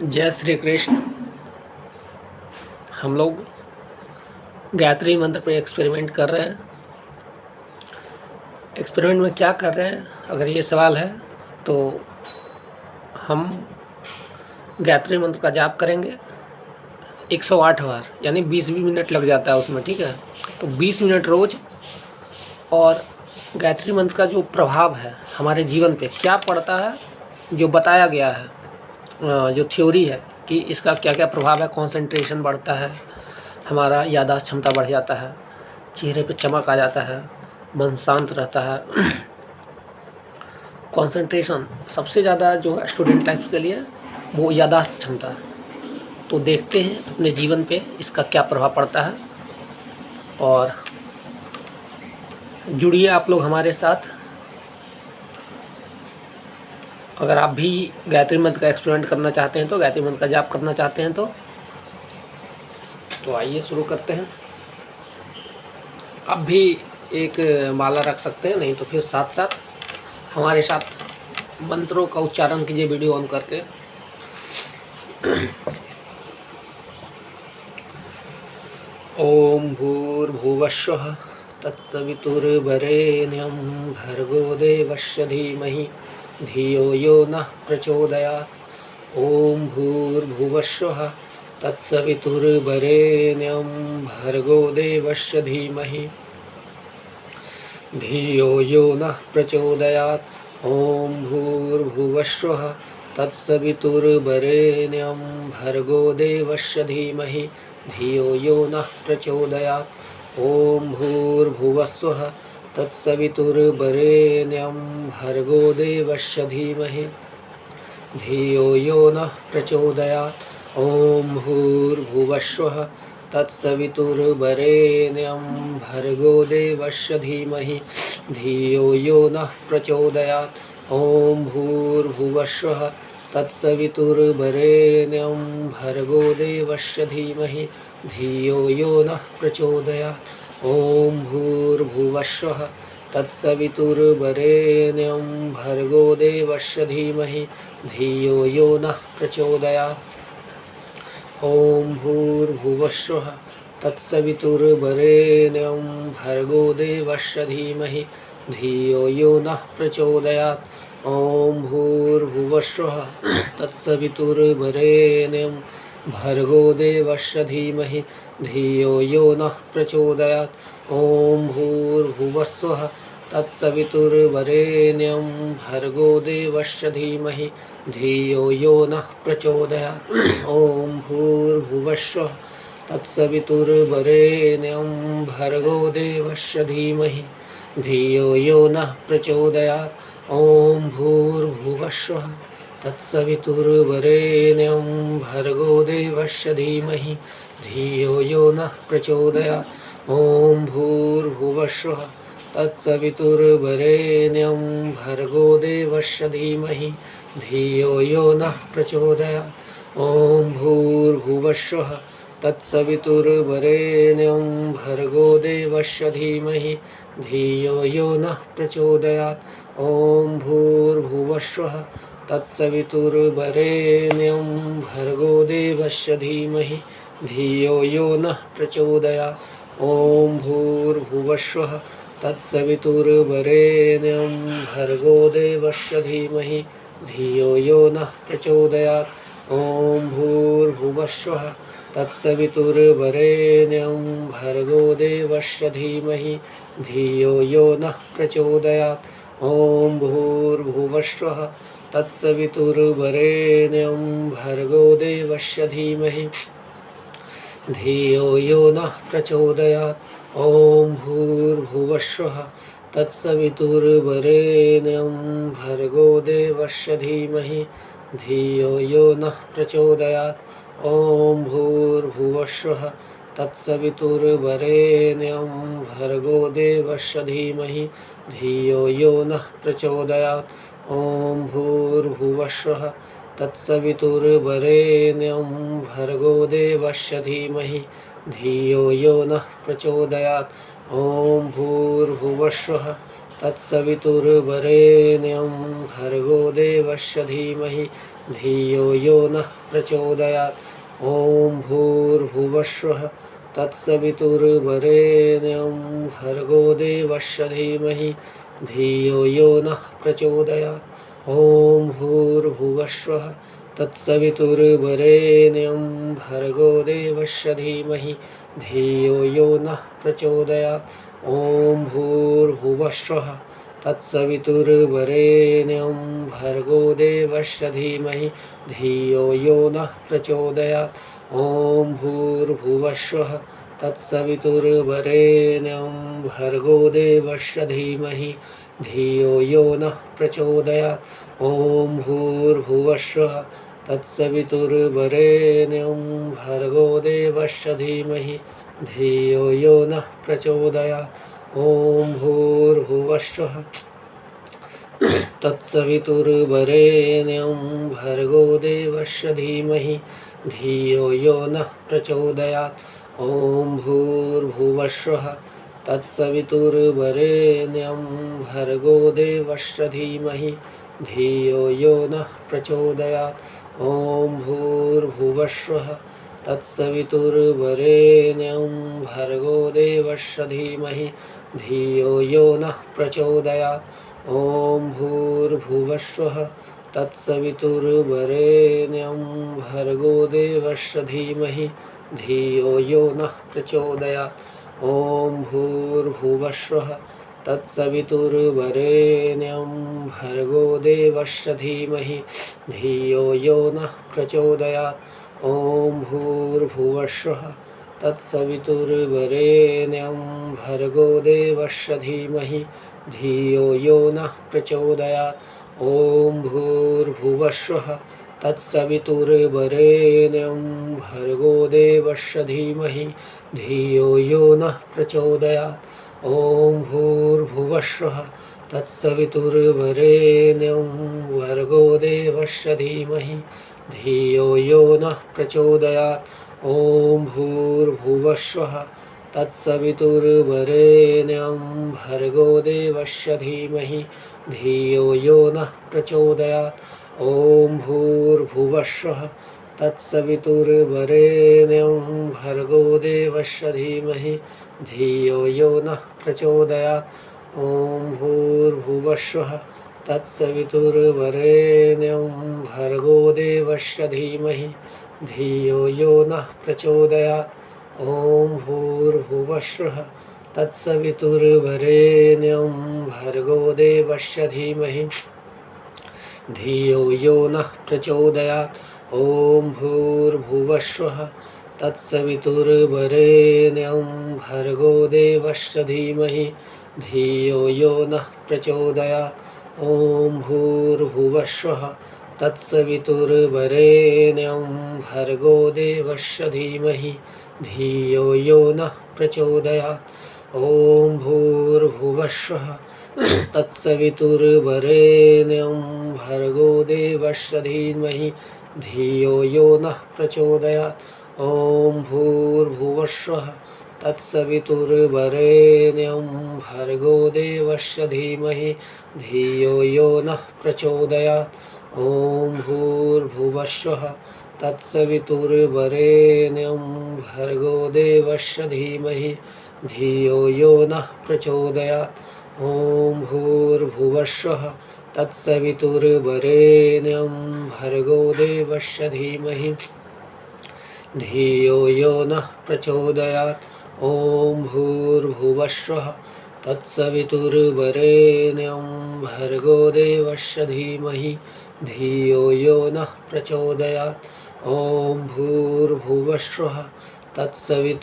जय श्री कृष्ण। हम लोग गायत्री मंत्र पे एक्सपेरिमेंट कर रहे हैं। एक्सपेरिमेंट में क्या कर रहे हैं, अगर ये सवाल है तो हम गायत्री मंत्र का जाप करेंगे 108 बार, यानी 20 मिनट लग जाता है उसमें, ठीक है। तो 20 मिनट रोज। और गायत्री मंत्र का जो प्रभाव है हमारे जीवन पे क्या पड़ता है, जो बताया गया है, जो थ्योरी है कि इसका क्या क्या प्रभाव है। कंसंट्रेशन बढ़ता है, हमारा याददाश्त क्षमता बढ़ जाता है, चेहरे पे चमक आ जाता है, मन शांत रहता है। कंसंट्रेशन सबसे ज़्यादा जो है स्टूडेंट लाइफ के लिए वो याददाश्त क्षमता है। तो देखते हैं अपने जीवन पे इसका क्या प्रभाव पड़ता है। और जुड़िए आप लोग हमारे साथ। अगर आप भी गायत्री मंत्र का एक्सपेरिमेंट करना चाहते हैं, तो गायत्री मंत्र का जाप करना चाहते हैं, तो आइए शुरू करते हैं। आप भी एक माला रख सकते हैं, नहीं तो फिर साथ साथ हमारे साथ मंत्रों का उच्चारण कीजिए वीडियो ऑन करके। ओम भूर्भुवस्वः तत्सवितुर्वरेण्यं भर्गो देवस्य धीमहि धियो यो नः प्रचोदयात्। ओम भूर्भुवस्वः तत्सवितुर्वरेण्यं भर्गो देवस्य धीमहि धियो यो नः प्रचोदयात्। ओम भूर्भुवस्वः तत्सवितुर्वरेण्यं भर्गो देवस्य धीमहि धियो यो नः प्रचोदयात्। ओम भूर्भुवस्वः तत्सवितुर्वरेण्यं भर्गो देवस्य धीमहि धियो यो नः प्रचोदयात्। ओम भूर्भुवस्वः तत्सवितुर्वरेण्यं भर्गो देवस्य धीमहि धियो यो नः प्रचोदयात्। ओम भूर्भुवस्वः तत्सवितुर्वरेण्यं भर्गो देवस्य धीमहि धियो यो नः प्रचोदयात्। ओम भूर्भुवस्वः तत्सवितुर्वरेण्यं भर्गो देवस्य धीमहि धियो यो नः प्रचोदयात्। ओम भूर्भुवस्वः तत्सवितुर्वरेण्यं भर्गो देवस्य धीमहि धियो यो नः प्रचोदयात्। ओम भूर्भुवस्वः तत्सवितुर्वरेण्यं भर्गो देवस्य धीमहि धियो यो नः प्रचोदयात्। ओम भूर्भुवस्वः तत्सवितुर्वरेण्यं भर्गो देवस्य धीमहि धियो यो नः प्रचोदयात्। ओम भूर्भुवस्वः तत्सवितुर्वरेण्यं भर्गो देवस्य धीमहि धियो यो नः प्रचोदयात्। ओम भूर्भुवस्वः तत्सवितुर्वरेण्यं भर्गो देवस्य धीमहि धियो यो नः प्रचोदयात्। ओम भूर्भुवस्वः तत्सवितुर्वरेण्यं भर्गो देवस्य धीमहि धियो यो नः प्रचोदयात्। ओम भूर्भुवस्वः तत्सवितुर्वरेण्यं भर्गो देवस्य धीमहि धियो यो नः प्रचोदयात्। ओम भूर्भुवस्वः तत्सवितुर्वरेण्यं भर्गो देवस्य धीमहि धियो यो नः प्रचोदयात्। ओम भूर्भुवस्वः तत्सवितुर्वरेण्यं भर्गो देवस्य धीमहि धियो यो नः प्रचोदयात्। ओम भूर्भुवस्वः तत्सवितुर्वरेण्यं भर्गो देवस्य धीमहि धियो यो नः प्रचोदयात्। ओम भूर्भुवस्वः तत्सवितुर्वरेण्यं भर्गो देवस्य धीमहि धियो यो नः प्रचोदयात्। ओम भूर्भुवस्वः तत्सवितुर्वरेण्यं भर्गो देवस्य धीमहि धियो यो नः प्रचोदयात्। ओम भूर्भुवस्वः तत्सवितुर्वरेण्यं भर्गो देवस्य धीमहि धियो यो नः प्रचोदयात्। ओम भूर्भुवस्वः तत्सवितुर्वरेण्यं भर्गो देवस्य धीमहि धियो यो नः प्रचोदयात्। ओम भूर्भुवस्वः तत्सवितुर्वरेण्यं भर्गो देवस्य धीमहि धियो यो नः प्रचोदयात्। ॐ भूर्भुवस्सुः तत्सवितुर्वरेण्यं भर्गो देवस्य धीमहि धियो यो नः प्रचोदयात्। ॐ भूर्भुवस्सुः तत्सवितुर्वरेण्यं भर्गो देवस्य धीमहि धियो यो नः प्रचोदयात्। ॐ भूर्भुवस्सुः तत्सवितुर्वरेण्यं भर्गो देवस्य धीमहि धियो यो नः प्रचोदयात्। ॐ भूर्भुवस्सुः तत्सवितुर्वरेण्यं भर्गो देवस्य धीमहि धियो यो नः प्रचोदयात्। ॐ भूर्भुवस्सुः तत्सवितुर्वरेण्यं भर्गो देवस्य धीमहि धियो यो नः प्रचोदयात्। ॐ भूर्भुवस्सुः तत्सवितुर्वरेण्यं भर्गो देवस्य धीमहि धियो यो नः प्रचोदयात्। ॐ भूर्भुवस्सुः तत्सवितुर्वरेण्यं भर्गो देवस्य धीमहि धियो यो नः प्रचोदयात्। ॐ भूर्भुवस्सुः तत्सवितुर्वरेण्यं भर्गो देवस्य धीमहि धियो यो नः प्रचोदयात्। ॐ भूर्भुवस्सुः तत्सवितुर्वरेण्यं भर्गो देवस्य धीमहि धियो यो नः प्रचोदयात्। ॐ भूर्भुवस्सुः तत्सवितुर्वरेण्यं भर्गो देवस्य धीमहि धियो यो नः प्रचोदयात्। ॐ भूर्भुवस्सुः तत्सवितुर्वरेण्यं भर्गो देवस्य धीमहि धियो यो नः प्रचोदयात्। ॐ भूर्भुवस्सुः तत्सवितुर्वरेण्यं भर्गो देवस्य धीमहि धियो यो नः प्रचोदयात्। ॐ भूर्भुवस्सुः तत्सवितुर्वरेण्यं भर्गो देवस्य धीमहि धियो यो नः प्रचोदयात्। ॐ भूर्भुवस्सुः तत्सवितुर्वरेण्यं भर्गो देवस्य धीमहि धियो यो नः प्रचोदयात्। ॐ भूर्भुवस्सुः तत्सवितुर्वरेण्यं भर्गो देवस्य धीमहि धियो यो नः प्रचोदयात्। ॐ भूर्भुवस्सुः तत्सवितुर्वरेण्यं भर्गो देवस्य धीमहि धियो यो नः प्रचोदयात्। ॐ भूर्भुवस्सुः तत्सवितुर्वरेण्यं भर्गो देवस्य धीमहि धियो यो नः प्रचोदयात्। ॐ भूर्भुवस्सुः तत्सवितुर्वरेण्यं भर्गो देवस्य धीमहि धियो यो नः प्रचोदयात्। ॐ भूर्भुवस्सुः तत्सवितुर्वरेण्यं भर्गो देवस्य धीमहि धियो यो नः प्रचोदयात्। ॐ भूर्भुवस्सुः तत्सवितुर्वरेण्यं भर्गो देवस्य धीमहि धियो यो नः प्रचोदयात्। ॐ भूर्भुवस्सुः तत्सवितुर्वरेण्यं भर्गो देवस्य धीमहि धियो यो नः प्रचोदयात्। ॐ भूर्भुवस्सुः तत्सवितुर्वरेण्यं भर्गो देवस्य धीमहि धियो यो नः प्रचोदयात्। ॐ भूर्भुवस्सुः तत्सवितुर्वरेण्यं भर्गो देवस्य धीमहि धियो यो नः प्रचोदयात्। ॐ भूर्भुवस्सुः तत्सवितुर्वरेण्यं भर्गो देवस्य धीमहि धियो यो नः प्रचोदयात्। ॐ भूर्भुवस्सुः तत्सवितुर्वरेण्यं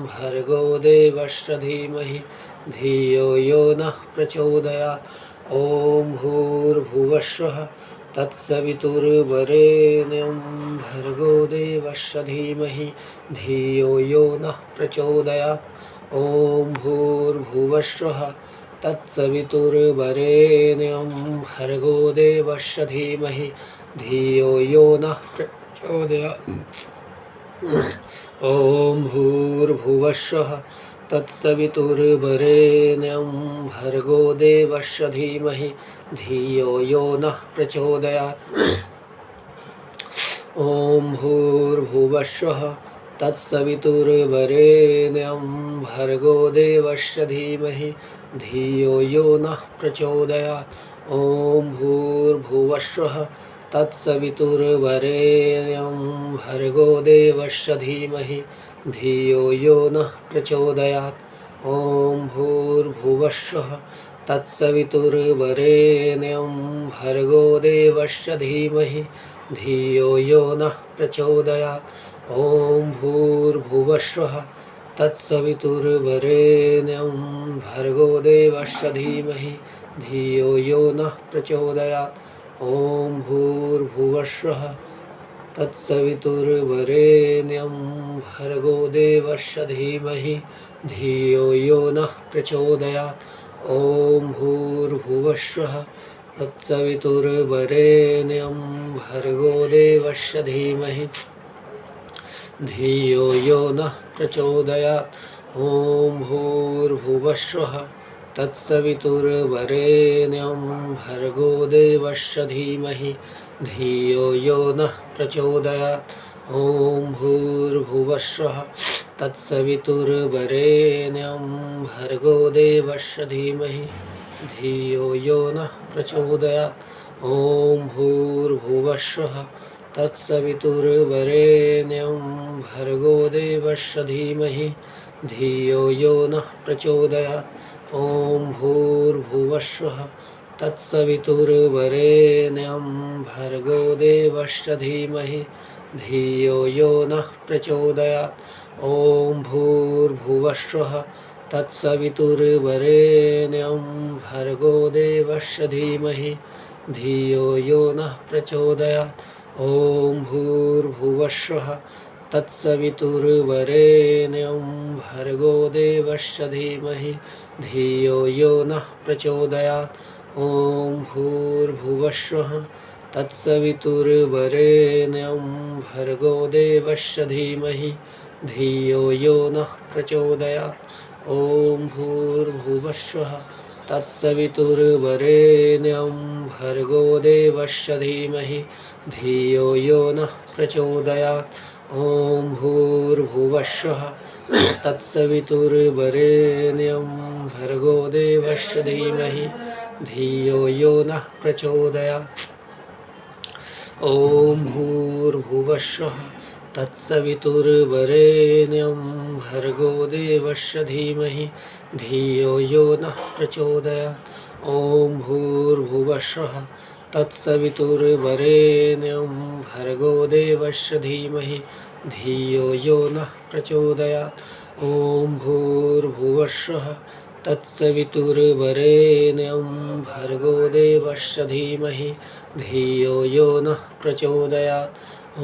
भर्गो देवस्य धीमहि धियो यो नः प्रचोदयात्। ॐ भूर्भुवस्सुः तत्सवितुर्वरेण्यं भर्गो देवस्य धीमहि धियो यो नः प्रचोदयात्। ॐ भूर्भुवस्सुः तत्सवितुर्वरेण्यं भर्गो देवस्य धीमहि धियो यो नः प्रचोदयात्। ॐ भूर्भुवस्सुः तत्सवितुर्वरेण्यं भर्गो देवस्य धीमहि धियो यो नः प्रचोदयात्। ॐ भूर्भुवस्सुः तत्सवितुर्वरेण्यं भर्गो देवस्य धीमहि धियो यो नः प्रचोदयात्। ॐ भूर्भुवस्सुः तत्सवितुर्वरेण्यं भर्गो देवस्य धीमहि धियो यो नः प्रचोदयात्। ॐ भूर्भुवस्सुः तत्सवितुर्वरेण्यं भर्गो देवस्य धीमहि धियो यो नः प्रचोदयात्। ॐ भूर्भुवस्सुः तत्सवितुर्वरेण्यं भर्गो देवस्य धीमहि धियो यो नः प्रचोदयात्। ॐ भूर्भुवस्सुः तत्सवितुर्वरेण्यं भर्गो देवस्य धीमहि धियो यो नः प्रचोदयात्। ॐ भूर्भुवस्सुः तत्सवितुर्वरेण्यं भर्गो देवस्य धीमहि धियो यो नः प्रचोदयात्। ॐ भूर्भुवस्सुः तत्सवितुर्वरेण्यं भर्गो देवस्य धीमहि धियो यो नः प्रचोदयात्। ॐ भूर्भुवस्सुः तत्सवितुर्वरेण्यं भर्गो देवस्य धीमहि धियो यो नः प्रचोदयात्। ॐ भूर्भुवस्सुः तत्सवितुर्वरेण्यं भर्गो देवस्य धीमहि धियो यो नः प्रचोदयात्। ॐ भूर्भुवस्सुः तत्सवितुर्वरेण्यं भर्गो देवस्य धीमहि धियो यो नः प्रचोदयात्। ॐ भूर्भुवस्सुः तत्सवितुर्वरेण्यं भर्गो देवस्य धीमहि धियो यो नः प्रचोदयात्। ॐ भूर्भुवस्सुः तत्सवितुर्वरेण्यं भर्गो देवस्य धीमहि धियो यो नः प्रचोदयात्। ॐ भूर्भुवस्सुः तत्सवितुर्वरेण्यं भर्गो देवस्य धीमहि धियो यो नः प्रचोदयात्। ॐ भूर्भुवस्सुः तत्सवितुर्वरेण्यं भर्गो देवस्य धीमहि धियो यो नः प्रचोदयात्। ॐ भूर्भुवस्सुः तत्सवितुर्वरेण्यं भर्गो देवस्य धीमहि धियो यो नः प्रचोदयात्। ॐ भूर्भुवस्सुः तत्सवितुर्वरेण्यं भर्गो देवस्य धीमहि धियो यो नः प्रचोदयात्। ॐ भूर्भुवस्सुः तत्सवितुर्वरेण्यं भर्गो देवस्य धीमहि धियो यो नः प्रचोदयात्। ॐ भूर्भुवस्सुः तत्सवितुर्वरेण्यं भर्गो देवस्य धीमहि धियो यो नः प्रचोदयात्। ॐ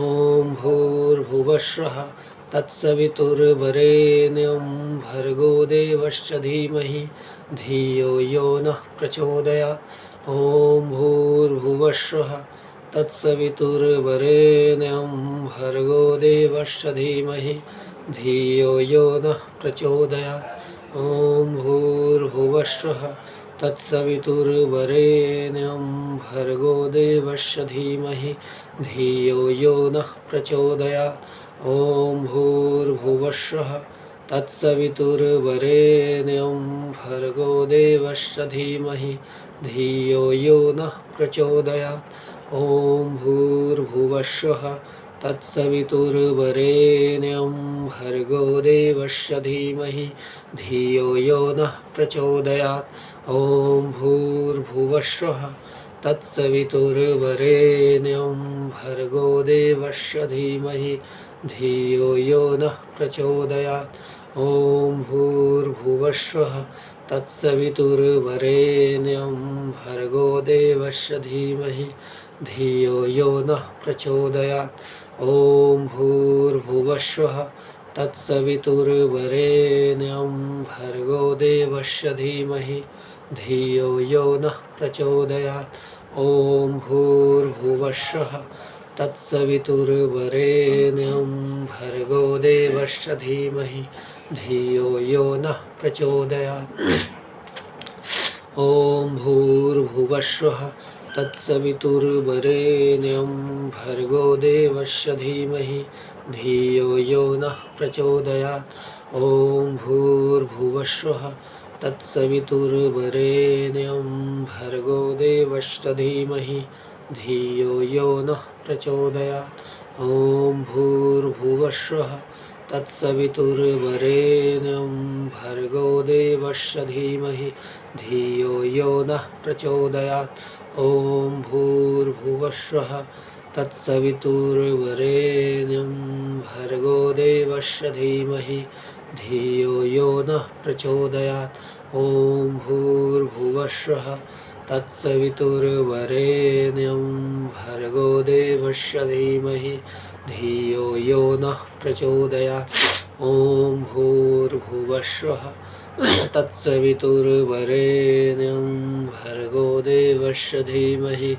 भूर्भुवस्सुः तत्सवितुर्वरेण्यं भर्गो देवस्य धीमहि धियो यो नः प्रचोदयात्। ॐ भूर्भुवस्सुः तत्सवितुर्वरेण्यं भर्गो देवस्य धीमहि धियो यो नः प्रचोदयात्। ॐ भूर्भुवस्सुः तत्सवितुर्वरेण्यं भर्गो देवस्य धीमहि धियो यो नः प्रचोदयात्। ॐ भूर्भुवस्सुः तत्सवितुर्वरेण्यं भर्गो देवस्य धीमहि धियो यो नः प्रचोदयात्। ॐ भूर्भुवस्सुः तत्सवितुर्वरेण्यं भर्गो देवस्य धीमहि धियो यो नः प्रचोदयात्। ॐ भूर्भुवस्सुः तत्सवितुर्वरेण्यं भर्गो देवस्य धीमहि धियो यो नः प्रचोदयात्। ॐ भूर्भुवस्सुः तत्सवितुर्वरेण्यं भर्गो देवस्य धीमहि धियो यो नः प्रचोदयात्। ॐ भूर्भुवस्सुः तत्सवितुर्वरेण्यं भर्गो देवस्य धीमहि धियो यो नः प्रचोदयात्। ॐ भूर्भुवस्सुः तत्सवितुर्वरेण्यं भर्गो देवस्य धीमहि धियो यो नः प्रचोदयात्। ॐ भूर्भुवस्वः तत्सवितुर्वरेण्यं भर्गो देवस्य धीमहि धियो यो नः प्रचोदयात्। ॐ भूर्भुवस्वः तत्सवितुर्वरेण्यं भर्गो देवस्य धीमहि धियो यो नः प्रचोदयात्। ॐ भूर्भुवस्वः तत्सवितुर्वरेण्यं भर्गो देवस्य धीमहि धियो यो नः प्रचोदयात्। ॐ भूर्भुवस्वः तत्सवितुर्वरेण्यं भर्गो देवस्य धीमहि धियो यो नः प्रचोदयात्। ॐ भूर्भुवस्वः तत्सवितुर्वरेण्यं भर्गो देवस्य धीमहि धियो यो नः प्रचोदयात्। ॐ भूर्भुवस्वः तत्सवितुर्वरेण्यं भर्गो देवस्य धीमहि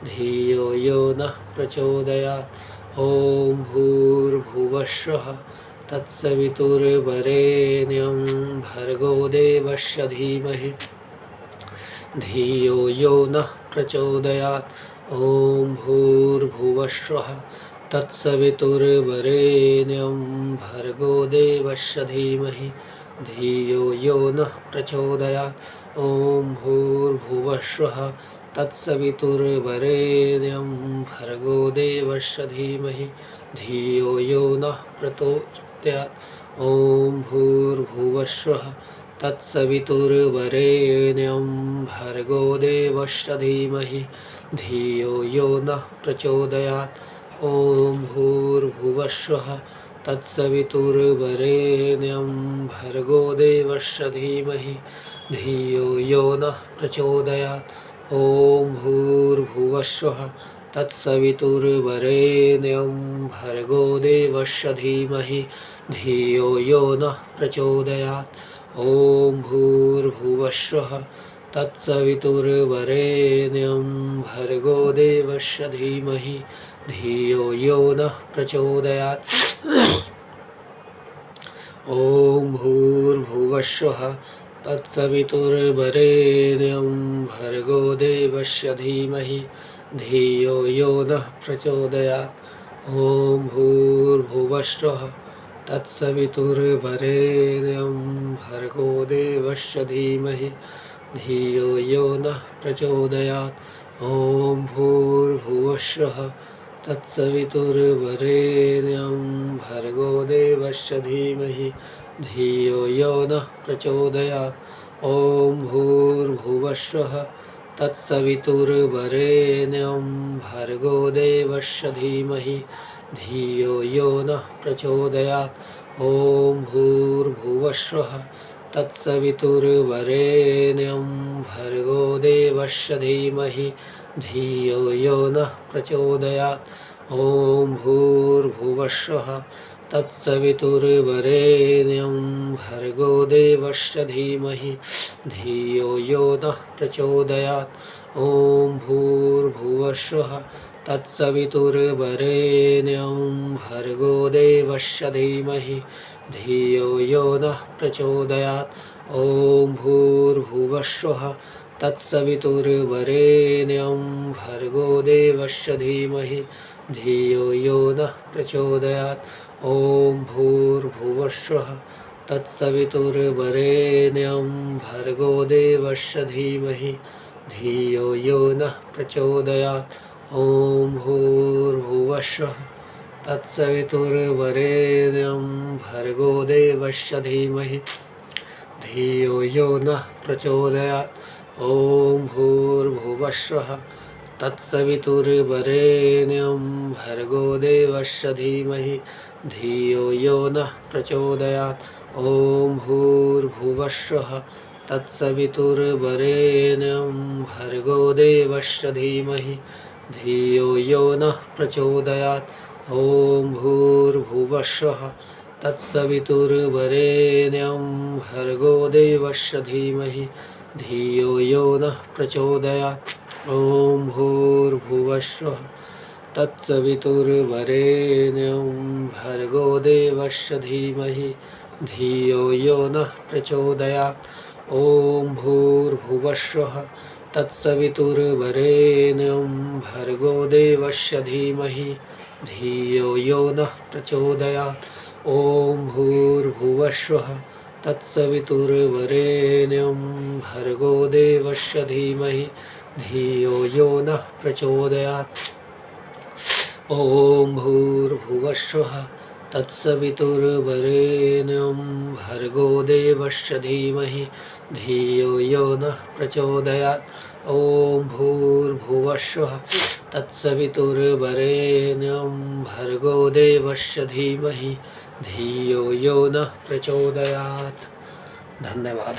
धियो यो नः प्रचोदयात्। ॐ भूर्भुवस्वः तत्सवितुर्वरेण्यं भर्गो देवस्य धीमहि धियो यो नः प्रचोदयात्। ॐ भूर्भुवस्वः तत्सवितुर्वरेण्यं भर्गो देवस्य धीमहि धियो यो नः प्रचोदयात्। ॐ भूर्भुवस्वः तत्सवितुर्वरेण्यं भर्गो देवस्य धीमहि धियो यो नः प्रचोदयात्। ॐ भूर्भुवस्वः तत्सवितुर्वरेण्यं भर्गो देवस्य धीमहि धियो यो नः प्रचोदयात्। ॐ भूर्भुवस्वः तत्सवितुर्वरेण्यं भर्गो देवस्य धीमहि धियो यो नः प्रचोदयात्। ॐ भूर्भुवस्वः तत्सवितुर्वरेण्यं भर्गो देवस्य धीमहि धियो यो नः प्रचोदयात्। ॐ भूर्भुवस्वः तत्सवितुर्वरेण्यं भर्गो देवस्य धीमहि धियो यो नः प्रचोदयात्। ॐ भूर्भुवस्वः तत्सवितुर्वरेण्यं भर्गो देवस्य धीमहि धियो यो नः प्रचोदयात्। ॐ भूर्भुवस्वः तत्सवितुर्वरेण्यं भर्गो देवस्य धीमहि धियो यो नः प्रचोदयात्। ॐ भूर्भुवस्वः तत्सवितुर्वरेण्यं भर्गो देवस्य धीमहि धियो यो नः प्रचोदयात्। ॐ भूर्भुवस्वः तत्सवितुर्वरेण्यं भर्गो देवस्य धीमहि धियो यो नः प्रचोदयात्। ॐ भूर्भुवस्वः तत्सवितुर्वरेण्यं भर्गो देवस्य धीमहि धियो यो नः प्रचोदयात्। ॐ भूर्भुवस्वः तत्सवितुर्वरेण्यं भर्गो देवस्य धीमहि धियो यो नः प्रचोदयात्। ॐ भूर्भुवस्वः तत्सवितुर्वरेण्यं भर्गो देवस्य धीमहि धियो यो नः प्रचोदयात्। ॐ भूर्भुवस्वः तत्सवितुर्वरेण्यं भर्गो देवस्य धीमहि धियो यो नः प्रचोदयात्। ॐ भूर्भुवस्वः तत्सवितुर्वरेण्यं भर्गो देवस्य धीमहि धियो यो नः प्रचोदयात्। ॐ भूर्भुवस्वः तत्सवितुर्वरेण्यं भर्गो देवस्य धीमहि धियो यो नः प्रचोदयात्। ॐ भूर्भुवस्वः तत्सवितुर्वरेण्यं भर्गो देवस्य धीमहि धियो यो नः प्रचोदयात्। ॐ भूर्भुवस्वः तत्सवितुर्वरेण्यं भर्गो देवस्य धीमहि धियो यो नः प्रचोदयात्। ॐ भूर्भुवस्वः तत्सवितुर्वरेण्यं भर्गो देवस्य धीमहि धियो यो नः प्रचोदयात्। ॐ भूर्भुवस्वः तत्सवितुर्वरेण्यं भर्गो देवस्य धीमहि धियो यो नः प्रचोदयात्। ॐ भूर्भुवस्सुः तत्सवितुर्वरेण्यं भर्गो देवस्य धीमहि धियो यो नः प्रचोदयात्। ॐ भूर्भुवस्सुः तत्सवितुर्वरेण्यं भर्गो देवस्य धीमहि धियो यो नः प्रचोदयात्। ॐ भूर्भुवस्सुः तत्सवितुर्वरेण्यं भर्गो देवस्य धीमहि धियो यो नः प्रचोदयात्। ॐ भूर्भुवस्सुः तत्सवितुर्वरेण्यं भर्गो देवस्य धीमहि धियो यो नः प्रचोदयात्। धन्यवाद।